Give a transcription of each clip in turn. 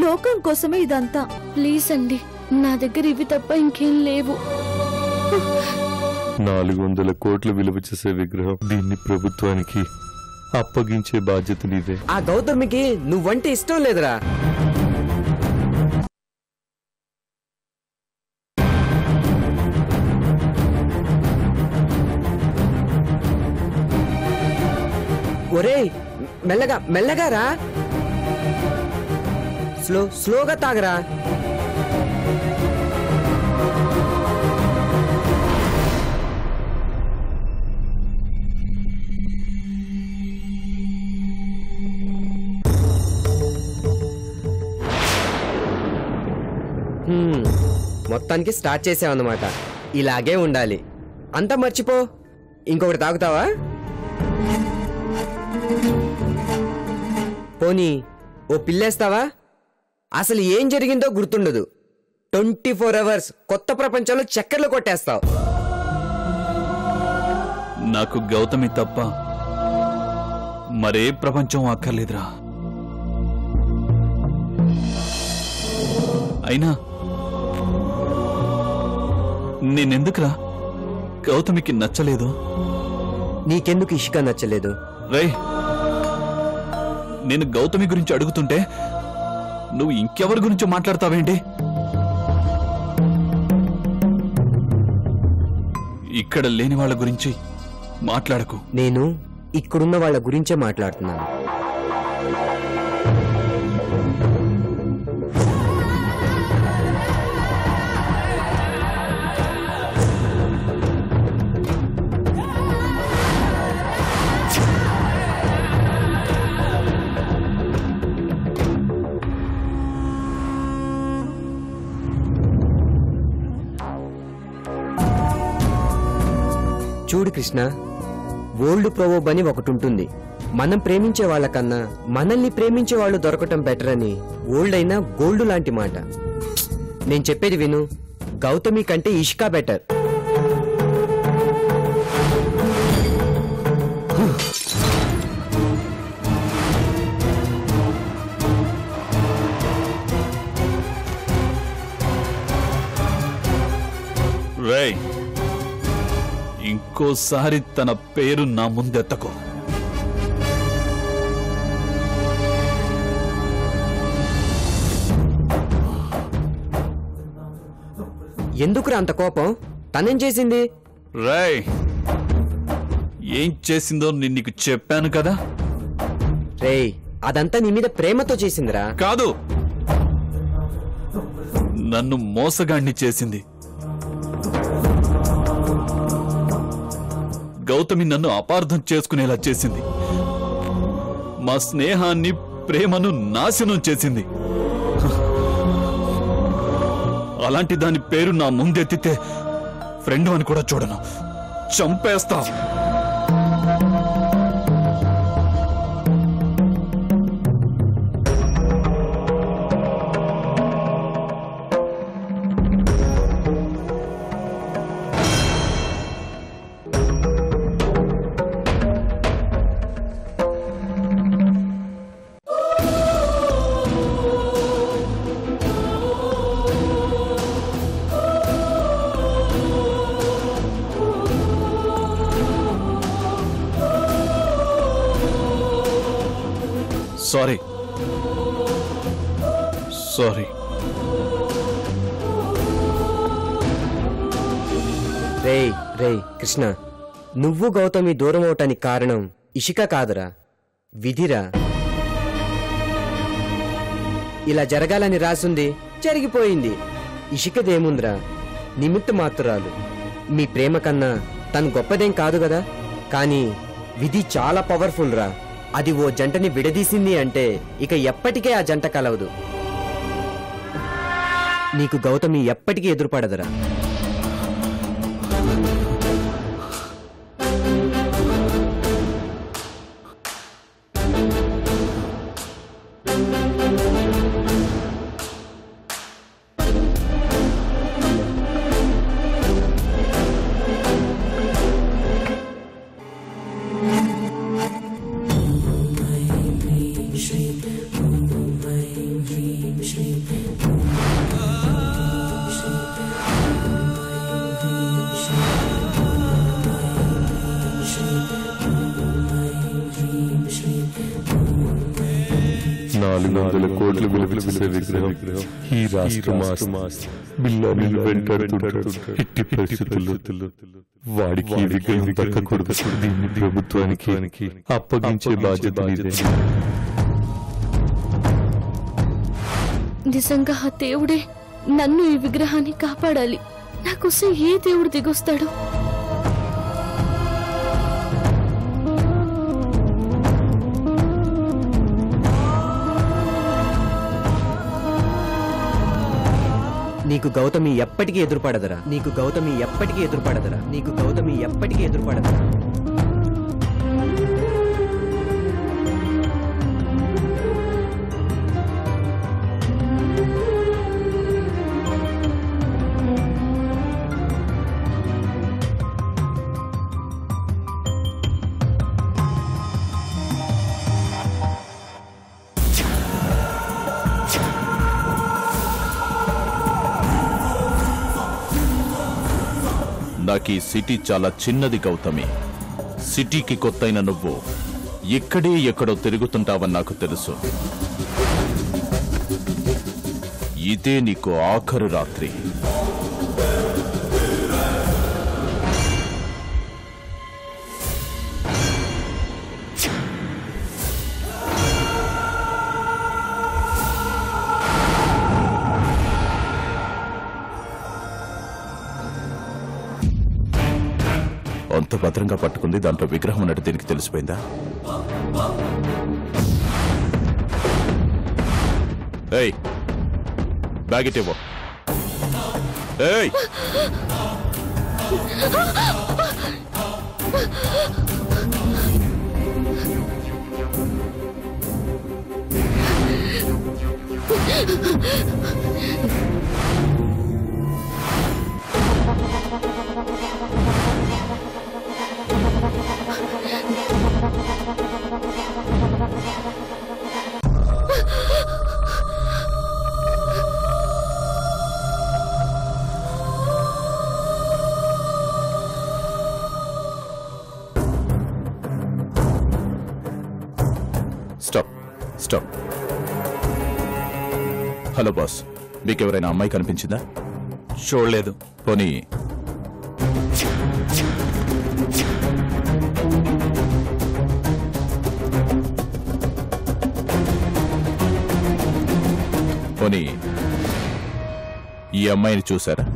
లోకం కోసమే ఇదంతా. ప్లీజ్ అండి, నా దగ్గర ఇవి తప్ప ఇంకేం లేవు. 400 కోట్లు విలువ చేసే విగ్రహం. దీన్ని ప్రభుత్వానికి అప్పగించే బాధ్యత నీదే. ఆ గౌతమికి నువ్వంటే ఇష్టం లేదురా. ఒరేయ్, మెల్లగా మెల్లగా రా. స్లోగా తాగరా. మొత్తానికి స్టార్ట్ చేసావన్నమాట. ఇలాగే ఉండాలి. అంతా మర్చిపో. ఇంకొకటి తాగుతావా? పోనీ ఓ పిల్లేస్తావా? అసలు ఏం జరిగిందో గుర్తుండదు. 24 అవర్స్ కొత్త ప్రపంచంలో చక్కర్లు కొట్టేస్తావు. నాకు గౌతమి తప్ప మరే ప్రపంచం అక్కర్లేదురా. అయినా నేనెందుకురా గౌతమికి నచ్చలేదు? నీకెందుకు ఇష్క నచ్చలేదు? రేయ్, నేను గౌతమి గురించి అడుగుతుంటే నువ్వు ఇంకెవరి గురించి మాట్లాడతావేంటి? ఇక్కడ లేని వాళ్ళ గురించి మాట్లాడకు. నేను ఇక్కడున్న వాళ్ళ గురించే మాట్లాడుతున్నాను. చూడు కృష్ణ, ఓల్డ్ ప్రోవర్బ్ అని ఒకటి ఉంటుంది. మనం ప్రేమించే వాళ్ళకన్నా మనల్ని ప్రేమించే వాళ్ళు దొరకటం బెటర్ అని. ఓల్డ్ అయినా గోల్డ్ లాంటి మాట. నేను చెప్పేది విను. గౌతమి కంటే ఇష్కా బెటర్. రేయ్, ఇంకోసారి తన పేరు నా ముందెత్తకు. ఎందుకురా అంత కోపం? తనేం చేసింది? రేయ్, ఏం చేసిందో నేను నీకు చెప్పాను కదా. రేయ్, అదంతా నీ మీద ప్రేమతో చేసిందిరా. కాదు, నన్ను మోసగాణ్ణి చేసింది. గౌతమి నన్ను అపార్థం చేసుకునేలా చేసింది. మా స్నేహాన్ని, ప్రేమను నాశనం చేసింది. అలాంటి దాని పేరు నా ముందెత్తితే ఫ్రెండ్ అని కూడా చూడను. చంపేస్తా. సారీ. రేయ్ కృష్ణ, నువ్వు గౌతమి దూరం అవటానికి కారణం ఇషిక కాదురా, విధిరా. ఇలా జరగాలని రాసుంది, జరిగిపోయింది. ఇషికదేముందిరా, నిమిత్త మాత్రాలు. మీ ప్రేమ కన్నా తను గొప్పదేం కాదు కదా. కానీ విధి చాలా పవర్ఫుల్ రా. అది ఓ జంటని విడదీసింది అంటే ఇక ఎప్పటికే ఆ జంట కలవదు. నీకు గౌతమి ఎప్పటికీ ఎదురుపడదురా. $400 కోట్లు విలువ చేసే విగ్రహం ఈ రాష్ట్రం బిల్లా నిన్ను వెంటాడుతుంటాడు. ఎట్టి పరిస్థితుల్లో వాడికి ఈ విగ్రహం దక్కకూడదు. దీన్ని ప్రభుత్వానికి అప్పగించే బాధ్యత నీదే. నిజంగా ఆ దేవుడే నన్ను ఈ విగ్రహాన్ని కాపాడాలి. నాకోసం ఏ దేవుడు దిగొస్తాడు? నీకు గౌతమి ఎప్పటికీ ఎదురుపడదరా, నీకు గౌతమి ఎప్పటికీ ఎదురుపడదరా, నీకు గౌతమి ఎప్పటికీ ఎదురుపడదరా. నాకు ఈ సిటీ చాలా చిన్నది గౌతమి. సిటీకి కొత్తైన నువ్వు ఇక్కడే ఎక్కడో తిరుగుతుంటావని నాకు తెలుసు. ఇదే నీకు ఆఖరు రాత్రి. అంత భద్రంగా పట్టుకుంది, దాంట్లో విగ్రహం అన్నట్టు దీనికి తెలిసిపోయిందా? ఏయ్, బ్యాగ్ ఇవ్వు. ఏయ్, స్టాప్ స్టాప్. హలో బాస్, మీకెవరైనా అమ్మాయి కనిపించిందా? చూడలేదు. పోనీ పోనీ ఈ అమ్మాయిని చూసారా?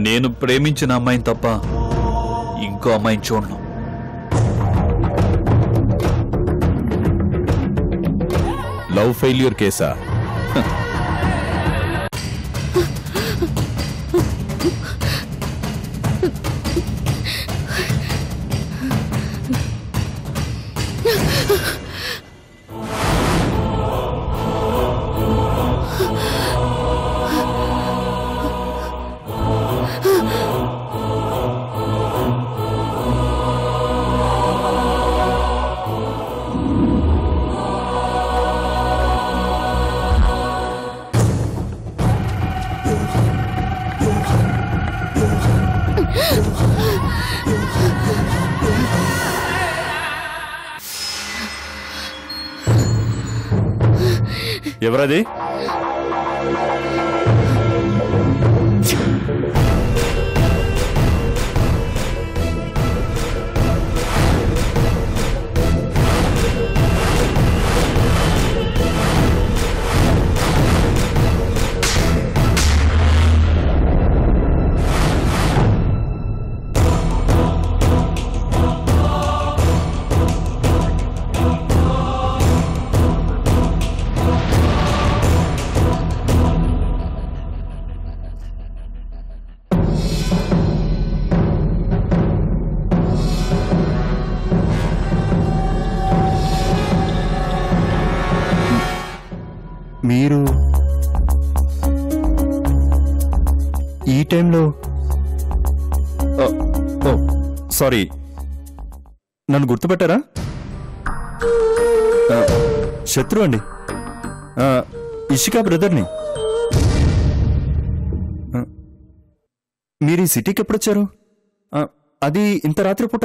నేను ప్రేమించిన అమ్మాయిని తప్ప ఇంకో అమ్మాయిని చూడను. లవ్ ఫెయిల్యూర్ కేసా? ఎవరది? మీరు ఈ టైంలో సారీ, నన్ను గుర్తుపెట్టారా? శత్రు అండి. ఇషికా బ్రదర్ని. మీరు ఈ సిటీకి ఎప్పుడొచ్చారు? అది ఇంత రాత్రిపూట?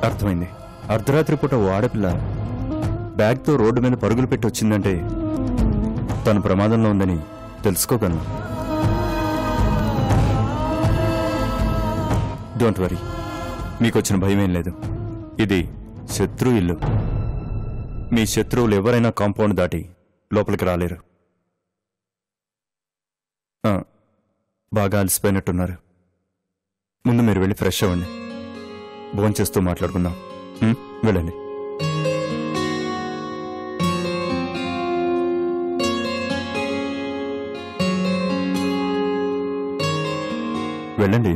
అర్థమైంది. అర్ధరాత్రి పూట ఓ ఆడపిల్ల బ్యాగ్తో రోడ్డు మీద పరుగులు పెట్టి వచ్చిందంటే తను ప్రమాదంలో ఉందని తెలుసుకోగలను. డోంట్ వరీ, మీకు వచ్చిన భయమేం లేదు. ఇది శత్రు ఇల్లు. మీ శత్రువులు ఎవరైనా కాంపౌండ్ దాటి లోపలికి రాలేరు. బాగా అలసిపోయినట్టున్నారు. ముందు మీరు వెళ్ళి ఫ్రెష్ అవ్వండి. భోంచేస్తూ మాట్లాడుకుందాం. వెళ్ళండి. వెళ్ళండి.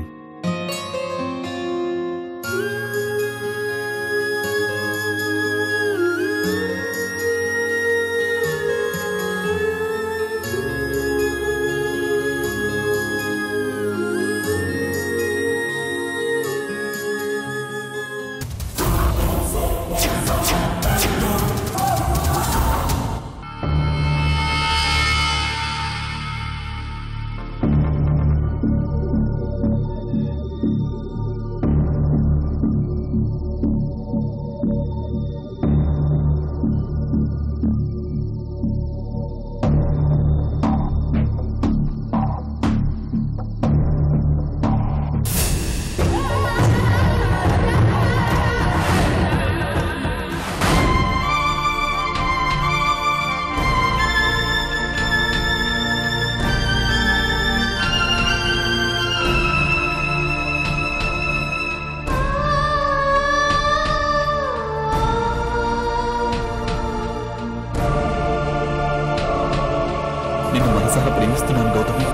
నిన్ను మనసారా ప్రేమిస్తున్నాను గౌతమి.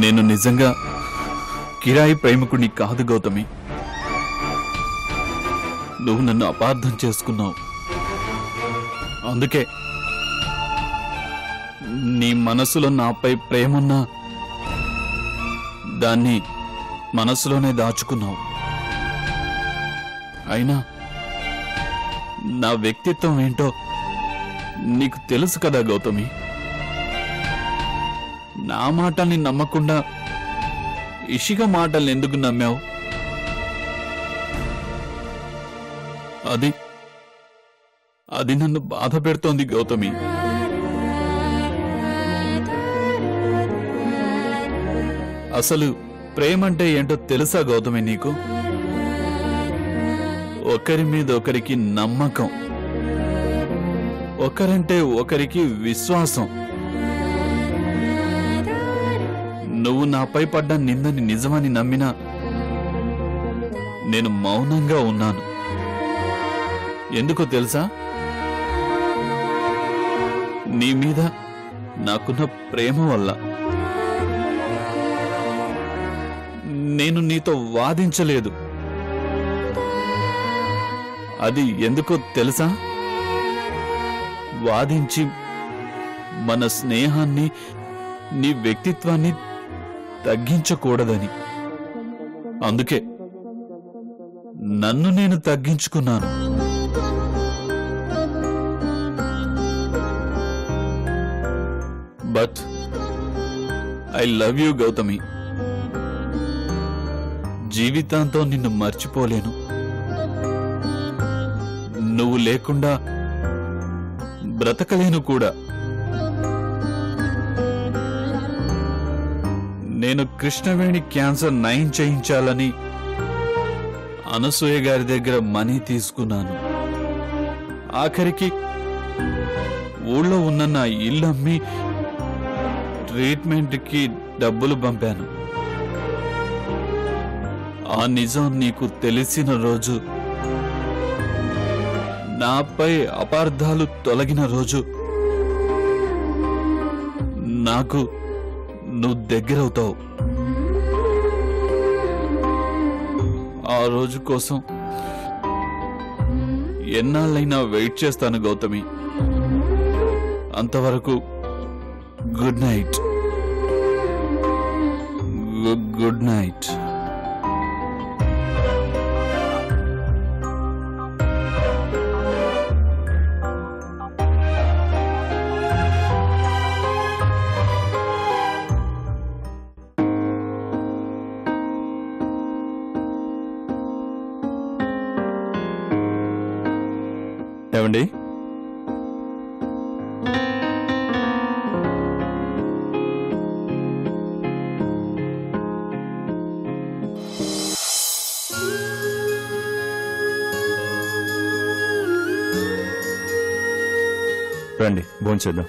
నేను నిజంగా కిరాయి ప్రేమికుడిని కాదు గౌతమి. నువ్వు నన్ను అపార్థం చేసుకున్నావు. అందుకే నీ మనసులో నాపై ప్రేమున్నా దాన్ని మనసులోనే దాచుకున్నావు. అయినా నా వ్యక్తిత్వం ఏంటో నీకు తెలుసు కదా గౌతమి. నా మాటల్ని నమ్మకుండా ఇషిక మాటల్ని ఎందుకు నమ్మావు? అది నన్ను బాధ పెడుతోంది గౌతమి. అసలు ప్రేమంటే ఏంటో తెలుసా గౌతమి నీకు? ఒకరి మీద ఒకరికి నమ్మకం, ఒకరంటే ఒకరికి విశ్వాసం. నువ్వు నాపై పడ్డ నిందని నిజమని నమ్మినా నేను మౌనంగా ఉన్నాను. ఎందుకో తెలుసా? నీ మీద నాకున్న ప్రేమ వల్ల. నేను నీతో వాదించలేదు. అది ఎందుకో తెలుసా? వాదించి మన స్నేహాన్ని, నీ వ్యక్తిత్వాన్ని తగ్గించకూడదని. అందుకే నన్ను నేను తగ్గించుకున్నాను. But I love you Gautami. జీవితాంతం నిన్ను మర్చిపోలేను. నువ్వు లేకుండా బ్రతకలేను కూడా. నేను కృష్ణవేణి క్యాన్సర్ నయం చేయించాలని అనసూయ గారి దగ్గర మనీ తీసుకున్నాను. ఆఖరికి ఊళ్ళో ఉన్న నా ఇల్లు అమ్మి ట్రీట్మెంట్కి డబ్బులు పంపాను. ఆ నిజం నీకు తెలిసిన రోజు, నాపై అపార్థాలు తొలగిన రోజు నాకు నువ్వు దగ్గరవుతావు. రోజు కోసం ఎన్నాళ్ళైనా వెయిట్ చేస్తాను గౌతమి. అంతవరకు గుడ్ నైట్. Good night. ఏమండి? రండి భోంచేద్దాం.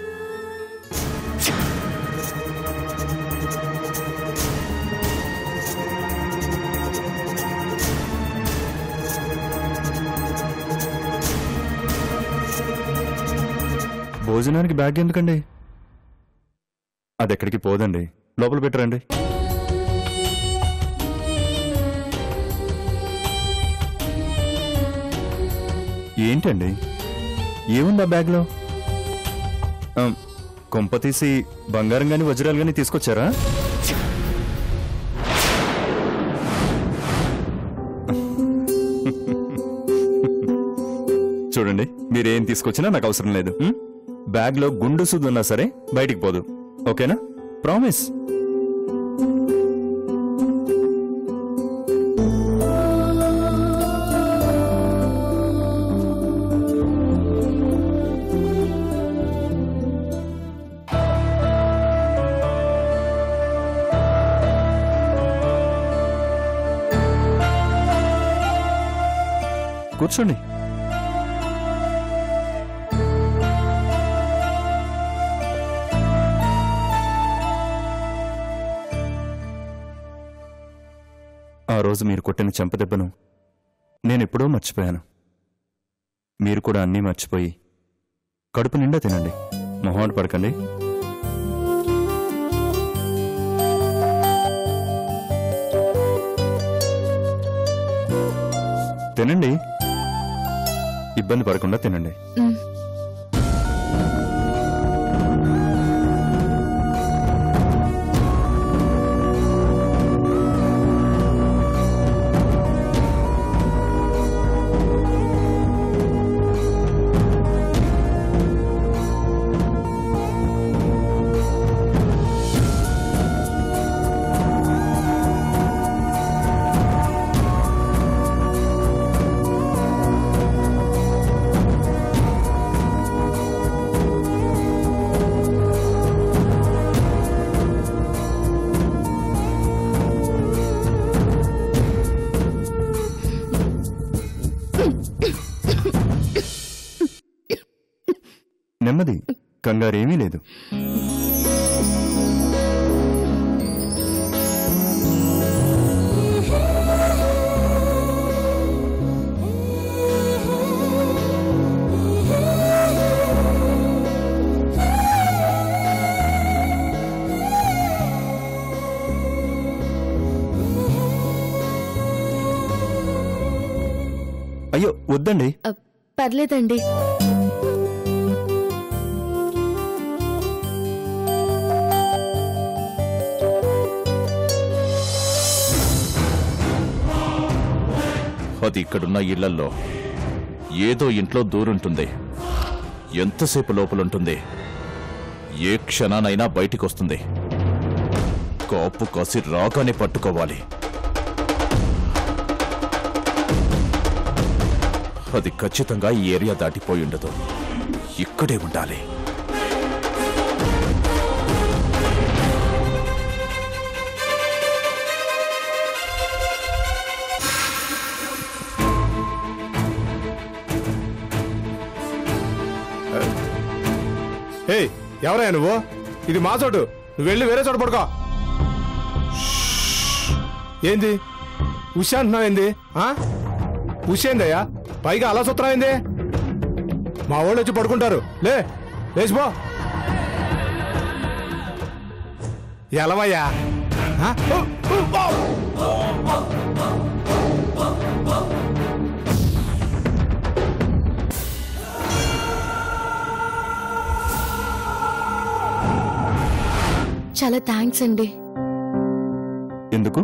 భోజనానికి బ్యాగ్ ఎందుకండి? అది ఎక్కడికి పోదండి, లోపల పెట్టరండి. ఏంటండి ఏముంది ఆ బ్యాగ్లో? కొంప తీసి బంగారం గాని వజ్రాలు గాని తీసుకొచ్చారా? చూడండి, మీరేం తీసుకొచ్చినా నాకు అవసరం లేదు. బ్యాగ్లో గుండు సూది ఉన్నా సరే బయటికి పోదు. ఓకేనా? ప్రామిస్. కూర్చోండి. ఆ రోజు మీరు కొట్టిన చెంపదెబ్బను నేనెప్పుడో మర్చిపోయాను. మీరు కూడా అన్నీ మర్చిపోయి కడుపు నిండా తినండి. మొహమాట పడకండి. తినండి, ఇబ్బంది పడకుండా తినండి. నెమ్మది, కంగారేమీ లేదు. అయ్యో వద్దండి. పర్లేదండి. అది ఇక్కడున్న ఇళ్లల్లో ఏదో ఇంట్లో దూరుంటుంది. ఎంతసేపు లోపలుంటుంది, ఏ క్షణానైనా బయటికొస్తుంది. కాపు కాసి రాగానే పట్టుకోవాలి. అది ఖచ్చితంగా ఈ ఏరియా దాటిపోయి ఉండదు, ఇక్కడే ఉండాలి. ఎవరయ్యా నువ్వు? ఇది మా చోటు, నువ్వు వెళ్ళి వేరే చోటు పడుకో. ఏంది ఉషా అంటున్నావు? ఏంది ఉషేందయ్యా? పైగా అలా సూత్రం ఏంది? మా వాళ్ళు వచ్చి పడుకుంటారు. లేచిపో. ఎలవయ్యా. చాలా థ్యాంక్స్ అండి. ఎందుకు?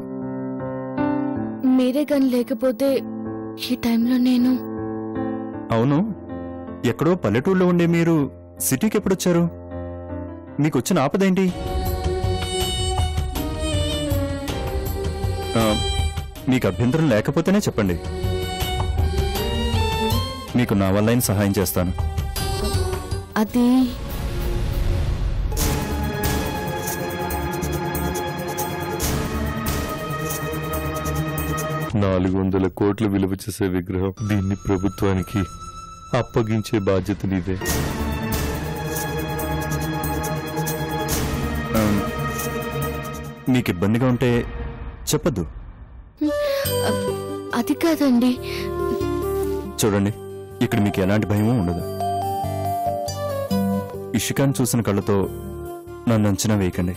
మీరే కానీ లేకపోతే ఈ టైంలో నేను అవును, ఎక్కడో పల్లెటూళ్ళలో ఉండే మీరు సిటీకి ఎప్పుడొచ్చారు? మీకు వచ్చిన ఆపదేంటి? మీకు అభ్యంతరం లేకపోతేనే చెప్పండి, మీకు నా వల్ల సహాయం చేస్తాను. అది 400 కోట్ల విలువ చేసే విగ్రహం. దీన్ని ప్రభుత్వానికి అప్పగించే బాధ్యత నీదే. మీకు ఇబ్బందిగా ఉంటే చెప్పద్దు. అది కాదండి. చూడండి, ఇక్కడ మీకు ఎలాంటి భయమూ ఉండదు. ఇషికాను చూసిన కళ్ళతో నన్ను అంచనా వేయకండి.